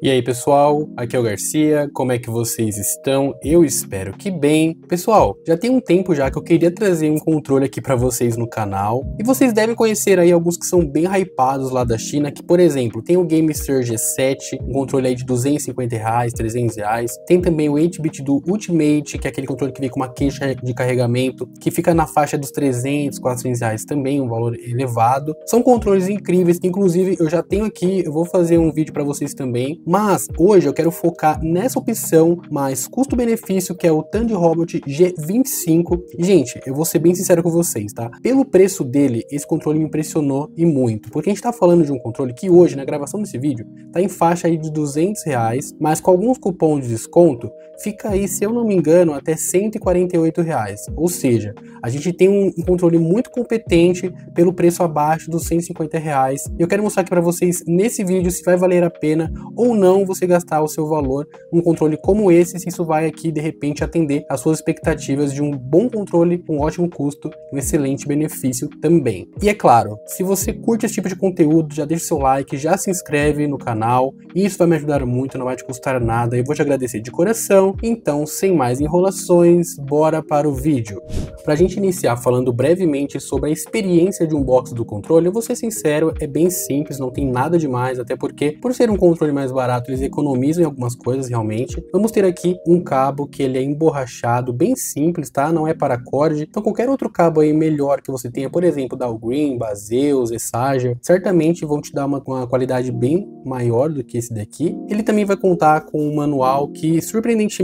E aí pessoal, aqui é o Garcia, como é que vocês estão? Eu espero que bem. Pessoal, já tem um tempo já que eu queria trazer um controle aqui pra vocês no canal, e vocês devem conhecer aí alguns que são bem hypados lá da China, que por exemplo, tem o GameSir G7, um controle aí de R$250, R$300, tem também o 8-bit do Ultimate, que é aquele controle que vem com uma queixa de carregamento, que fica na faixa dos R$300, R$400 também, um valor elevado. São controles incríveis, que inclusive eu já tenho aqui, eu vou fazer um vídeo pra vocês também. Mas hoje eu quero focar nessa opção mais custo-benefício, que é o Thunderrobot G25. E, gente, eu vou ser bem sincero com vocês, tá? Pelo preço dele, esse controle me impressionou e muito. Porque a gente tá falando de um controle que hoje, na gravação desse vídeo, tá em faixa aí de R$200, mas com alguns cupons de desconto, fica aí, se eu não me engano, até R$148. Ou seja, a gente tem um controle muito competente pelo preço abaixo dos R$150. E eu quero mostrar aqui pra vocês nesse vídeo se vai valer a pena ou não você gastar o seu valor num controle como esse, se isso vai aqui de repente atender às suas expectativas de um bom controle com ótimo custo e um excelente benefício também. E é claro, se você curte esse tipo de conteúdo, já deixa o seu like, já se inscreve no canal, isso vai me ajudar muito, não vai te custar nada, eu vou te agradecer de coração. Então, sem mais enrolações, bora para o vídeo. Pra gente iniciar falando brevemente sobre a experiência de unboxing do controle, eu vou ser sincero, é bem simples, não tem nada demais, até porque por ser um controle mais barato, eles economizam em algumas coisas realmente. Vamos ter aqui um cabo que ele é emborrachado, bem simples, tá? Não é paracorde. Então qualquer outro cabo aí melhor que você tenha, por exemplo, da Green, Baseus, Essager, certamente vão te dar uma qualidade bem maior do que esse daqui. Ele também vai contar com um manual que surpreendentemente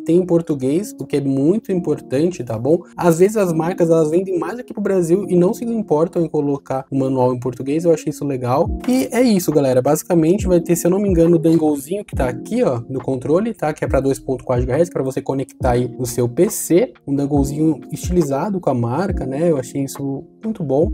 tem em português, o que é muito importante, tá bom? Às vezes as marcas elas vendem mais aqui pro Brasil e não se importam em colocar o manual em português, eu achei isso legal. E é isso, galera, basicamente vai ter, se eu não me engano, o danglezinho que tá aqui, ó, no controle, tá? Que é para 2.4 GHz, para você conectar aí no seu PC, um danglezinho estilizado com a marca, né? Eu achei isso muito bom.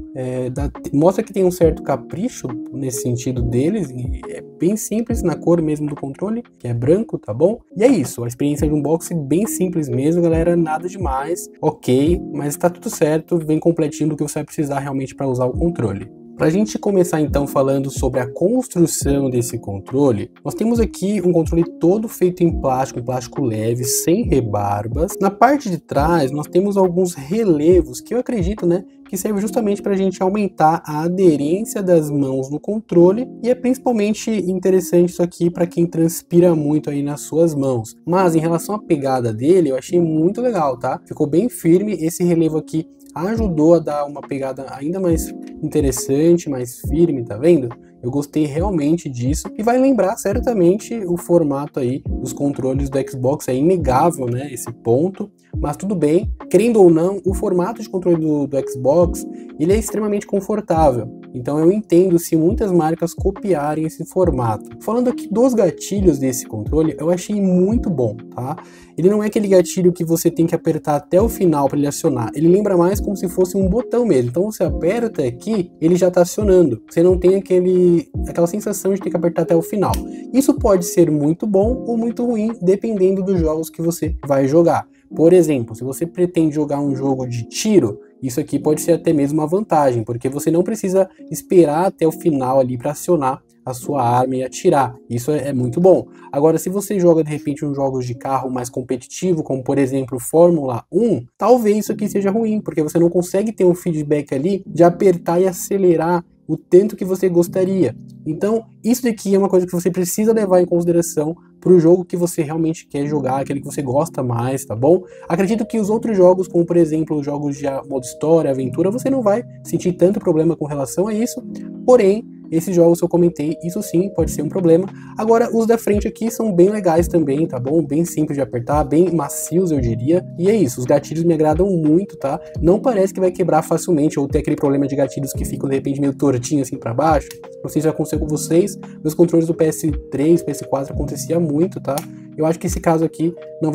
Mostra que tem um certo capricho nesse sentido deles, e é bem simples na cor mesmo do controle, que é branco, tá bom? E é isso, a experiência de unboxing bem simples mesmo, galera, nada demais, ok, mas tá tudo certo, vem completinho do que você vai precisar realmente para usar o controle. Para a gente começar então falando sobre a construção desse controle, nós temos aqui um controle todo feito em plástico leve, sem rebarbas. Na parte de trás nós temos alguns relevos que eu acredito, né, que serve justamente para a gente aumentar a aderência das mãos no controle, e é principalmente interessante isso aqui para quem transpira muito aí nas suas mãos. Mas em relação à pegada dele, eu achei muito legal, tá? Ficou bem firme, esse relevo aqui ajudou a dar uma pegada ainda mais interessante, mais firme, tá vendo? Eu gostei realmente disso, e vai lembrar certamente o formato aí dos controles do Xbox, é inegável, né, esse ponto, mas tudo bem, querendo ou não, o formato de controle do Xbox, ele é extremamente confortável, então eu entendo se muitas marcas copiarem esse formato. Falando aqui dos gatilhos desse controle, eu achei muito bom, tá? Ele não é aquele gatilho que você tem que apertar até o final para ele acionar, ele lembra mais como se fosse um botão mesmo, então você aperta aqui, ele já está acionando, você não tem aquela sensação de ter que apertar até o final. Isso pode ser muito bom ou muito ruim, dependendo dos jogos que você vai jogar. Por exemplo, se você pretende jogar um jogo de tiro, isso aqui pode ser até mesmo uma vantagem, porque você não precisa esperar até o final ali para acionar a sua arma e atirar. Isso é muito bom. Agora, se você joga de repente uns jogos de carro mais competitivo, como por exemplo Fórmula 1, talvez isso aqui seja ruim, porque você não consegue ter um feedback ali de apertar e acelerar o tanto que você gostaria. Então, isso daqui é uma coisa que você precisa levar em consideração para o jogo que você realmente quer jogar, aquele que você gosta mais, tá bom? Acredito que os outros jogos, como por exemplo os jogos de modo história, aventura, você não vai sentir tanto problema com relação a isso, porém, esses jogos que eu comentei, isso sim pode ser um problema. Agora, os da frente aqui são bem legais também, tá bom? Bem simples de apertar, bem macios, eu diria. E é isso, os gatilhos me agradam muito, tá? Não parece que vai quebrar facilmente, ou ter aquele problema de gatilhos que ficam, de repente, meio tortinho assim pra baixo. Não sei se já aconteceu com vocês, meus controles do PS3, PS4 acontecia muito, tá? Eu acho que esse caso aqui não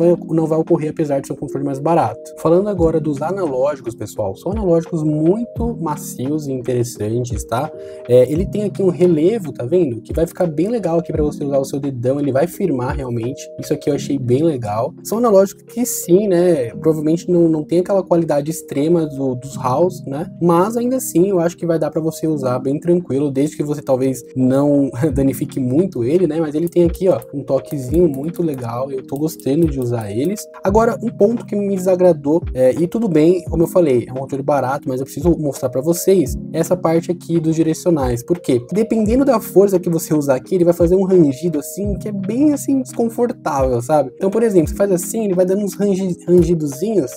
vai ocorrer, apesar de ser um controle mais barato. Falando agora dos analógicos, pessoal, são analógicos muito macios e interessantes, tá? Ele tem aqui um relevo, tá vendo? Que vai ficar bem legal aqui para você usar o seu dedão, ele vai firmar realmente. Isso aqui eu achei bem legal. São analógicos que sim, né? Provavelmente não tem aquela qualidade extrema dos house, né? Mas ainda assim eu acho que vai dar para você usar bem tranquilo, desde que você você talvez não danifique muito ele, né? Mas ele tem aqui, ó, um toquezinho muito legal, eu tô gostando de usar eles. Agora, um ponto que me desagradou, e tudo bem, como eu falei, é um controle barato, mas eu preciso mostrar pra vocês essa parte aqui dos direcionais. Por quê? Dependendo da força que você usar aqui, ele vai fazer um rangido assim, que é bem assim, desconfortável, sabe? Então, por exemplo, você faz assim, ele vai dando uns rangidozinhos,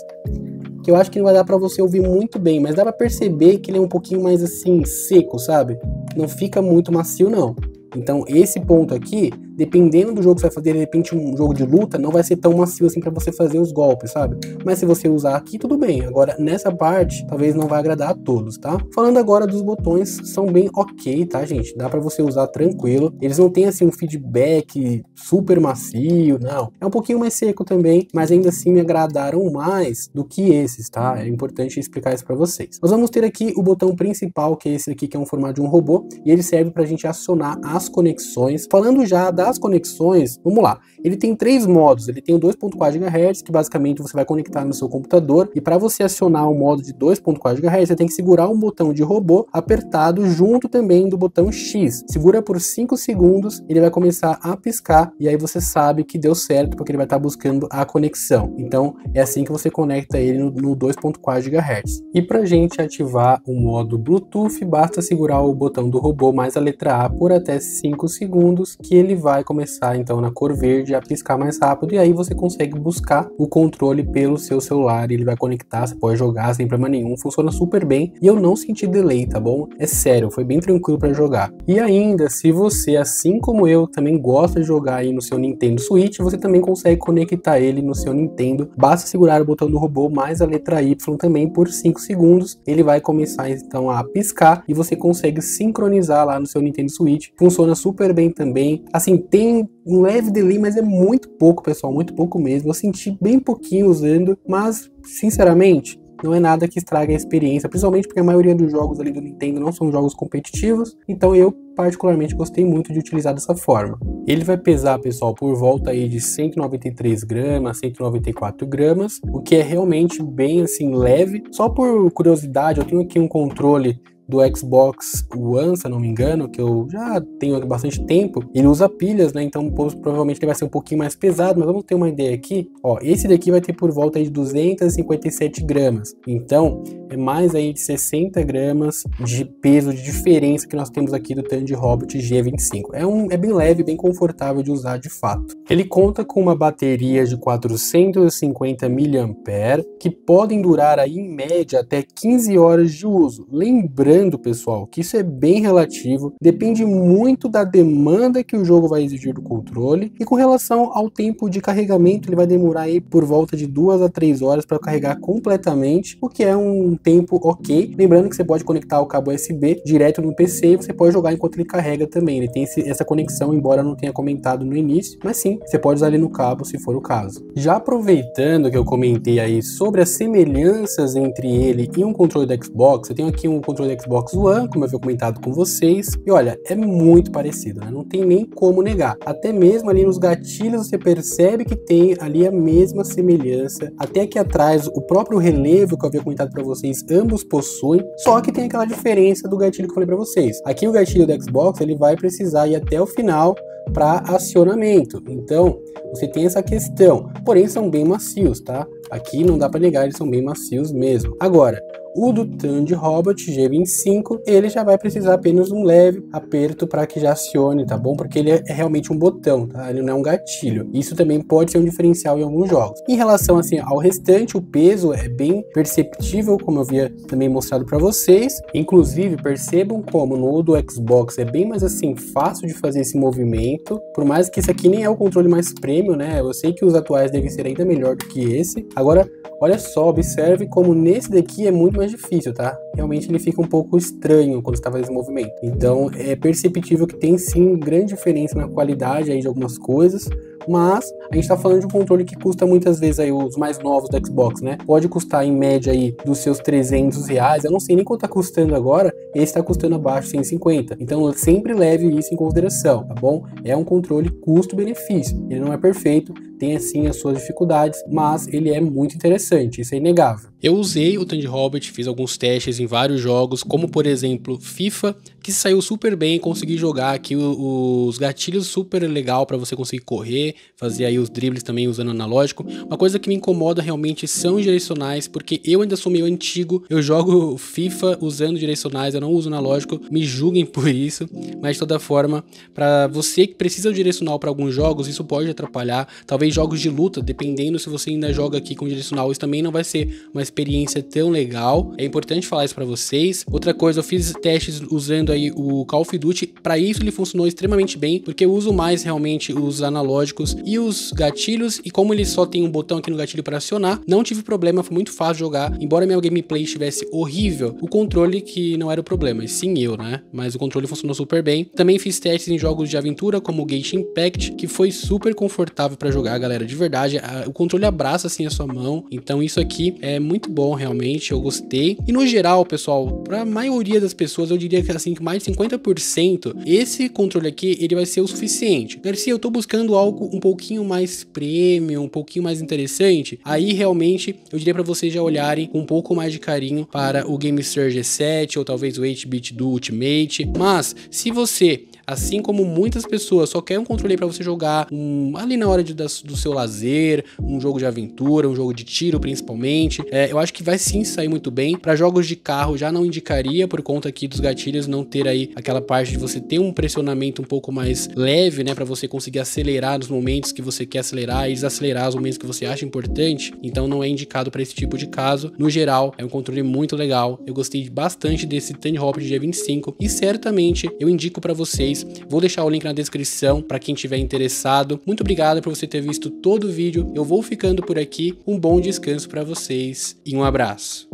que eu acho que não vai dar pra você ouvir muito bem, mas dá pra perceber que ele é um pouquinho mais assim, seco, sabe? Não fica muito macio, não. Então, esse ponto aqui, dependendo do jogo que você vai fazer, de repente um jogo de luta, não vai ser tão macio assim pra você fazer os golpes, sabe? Mas se você usar aqui, tudo bem. Agora, nessa parte, talvez não vai agradar a todos, tá? Falando agora dos botões, são bem ok, tá, gente? Dá pra você usar tranquilo. Eles não têm, assim, um feedback super macio, não. É um pouquinho mais seco também, mas ainda assim me agradaram mais do que esses, tá? É importante explicar isso pra vocês. Nós vamos ter aqui o botão principal, que é esse aqui, que é um formato de um robô, e ele serve pra gente acionar as conexões. Falando já das conexões, vamos lá. Ele tem 3 modos. Ele tem o 2.4 GHz, que basicamente você vai conectar no seu computador, e para você acionar o modo de 2.4 GHz, você tem que segurar um botão de robô apertado junto também do botão X. Segura por 5 segundos, ele vai começar a piscar, e aí você sabe que deu certo, porque ele vai estar buscando a conexão. Então, é assim que você conecta ele no 2.4 GHz. E pra gente ativar o modo Bluetooth, basta segurar o botão do robô mais a letra A por até 5 segundos, que ele vai começar então na cor verde a piscar mais rápido, e aí você consegue buscar o controle pelo seu celular, ele vai conectar, você pode jogar sem problema nenhum, funciona super bem, e eu não senti delay, tá bom? É sério, foi bem tranquilo para jogar. E ainda, se você, assim como eu, também gosta de jogar aí no seu Nintendo Switch, você também consegue conectar ele no seu Nintendo, basta segurar o botão do robô mais a letra Y também por 5 segundos, ele vai começar então a piscar, e você consegue sincronizar lá no seu Nintendo Switch, funciona super bem também, assim, tem um leve delay, mas é muito pouco, pessoal, muito pouco mesmo. Eu senti bem pouquinho usando, mas, sinceramente, não é nada que estrague a experiência, principalmente porque a maioria dos jogos ali do Nintendo não são jogos competitivos, então eu particularmente gostei muito de utilizar dessa forma. Ele vai pesar, pessoal, por volta aí de 193 gramas, 194 gramas, o que é realmente bem assim leve. Só por curiosidade, eu tenho aqui um controle do Xbox One, se eu não me engano, que eu já tenho há bastante tempo. Ele usa pilhas, né? Então provavelmente ele vai ser um pouquinho mais pesado, mas vamos ter uma ideia aqui. Ó, esse daqui vai ter por volta aí de 257 gramas. Então, é mais aí de 60 gramas de peso de diferença que nós temos aqui do Tandy Robot G25. É bem leve, bem confortável de usar de fato. Ele conta com uma bateria de 450 mAh, que podem durar aí em média até 15 horas de uso. Lembrando, pessoal, que isso é bem relativo, depende muito da demanda que o jogo vai exigir do controle, e com relação ao tempo de carregamento, ele vai demorar aí por volta de 2 a 3 horas para carregar completamente, o que é um tempo ok. Lembrando que você pode conectar o cabo USB direto no PC e você pode jogar enquanto ele carrega também. Ele tem essa conexão, embora eu não tenha comentado no início, mas sim, você pode usar ele no cabo se for o caso. Já aproveitando que eu comentei aí sobre as semelhanças entre ele e um controle da Xbox, eu tenho aqui um controle da Xbox One, como eu havia comentado com vocês, e olha, é muito parecido, né? Não tem nem como negar. Até mesmo ali nos gatilhos você percebe que tem ali a mesma semelhança. Até aqui atrás, o próprio relevo que eu havia comentado para vocês, ambos possuem, só que tem aquela diferença do gatilho que eu falei para vocês. Aqui o gatilho do Xbox, ele vai precisar ir até o final para acionamento, então você tem essa questão, porém são bem macios, tá? Aqui não dá para negar, eles são bem macios mesmo. Agora, o do Tandy Robot G25, ele já vai precisar apenas um leve aperto para que já acione, tá bom? Porque ele é realmente um botão, tá? Ele não é um gatilho. Isso também pode ser um diferencial em alguns jogos. Em relação assim ao restante, o peso é bem perceptível, como eu havia também mostrado para vocês. Inclusive, percebam como no do Xbox é bem mais assim fácil de fazer esse movimento. Por mais que esse aqui nem é o controle mais premium, né? Eu sei que os atuais devem ser ainda melhor do que esse. Agora, olha só, observe como nesse daqui é muito mais difícil, tá? Realmente ele fica um pouco estranho quando você tá fazendo esse movimento. Então é perceptível que tem sim grande diferença na qualidade aí de algumas coisas, mas a gente tá falando de um controle que custa muitas vezes aí os mais novos do Xbox, né? Pode custar em média aí dos seus R$300, eu não sei nem quanto tá custando agora, esse tá custando abaixo de 150. Então sempre leve isso em consideração, tá bom? É um controle custo-benefício, ele não é perfeito, tem assim as suas dificuldades, mas ele é muito interessante, isso é inegável. Eu usei o Tandy Hobbit, fiz alguns testes em vários jogos, como por exemplo FIFA, que saiu super bem, consegui jogar aqui os gatilhos super legal para você conseguir correr, fazer aí os dribles também usando analógico. Uma coisa que me incomoda realmente são os direcionais, porque eu ainda sou meio antigo, eu jogo FIFA usando direcionais, eu não uso analógico, me julguem por isso, mas de toda forma, para você que precisa do direcional para alguns jogos, isso pode atrapalhar, talvez jogos de luta, dependendo se você ainda joga aqui com direcional, isso também não vai ser uma experiência tão legal, é importante falar isso para vocês. Outra coisa, eu fiz testes usando aí o Call of Duty, para isso ele funcionou extremamente bem, porque eu uso mais realmente os analógicos e os gatilhos, e como ele só tem um botão aqui no gatilho para acionar, não tive problema, foi muito fácil jogar, embora minha gameplay estivesse horrível, o controle que não era o problema, e sim eu, né, mas o controle funcionou super bem. Também fiz testes em jogos de aventura, como o Genshin Impact, que foi super confortável para jogar, galera, de verdade, o controle abraça assim a sua mão, então isso aqui é muito bom realmente, eu gostei. E no geral, pessoal, para a maioria das pessoas, eu diria que assim, que mais de 50%, esse controle aqui, ele vai ser o suficiente. Garcia, eu tô buscando algo um pouquinho mais premium, um pouquinho mais interessante, aí realmente eu diria para vocês já olharem com um pouco mais de carinho para o GameSir G7 ou talvez o 8-bit do Ultimate. Mas se você, assim como muitas pessoas, só quer um controle para você jogar ali na hora do seu lazer, um jogo de aventura, um jogo de tiro principalmente, eu acho que vai sim sair muito bem. Para jogos de carro já não indicaria, por conta aqui dos gatilhos não ter aí aquela parte de você ter um pressionamento um pouco mais leve, né, para você conseguir acelerar nos momentos que você quer acelerar e desacelerar os momentos que você acha importante, então não é indicado para esse tipo de caso. No geral, é um controle muito legal, eu gostei bastante desse Tandy Hobbit G25 e certamente eu indico para vocês. Vou deixar o link na descrição para quem tiver interessado. Muito obrigado por você ter visto todo o vídeo, eu vou ficando por aqui, um bom descanso para vocês e um abraço.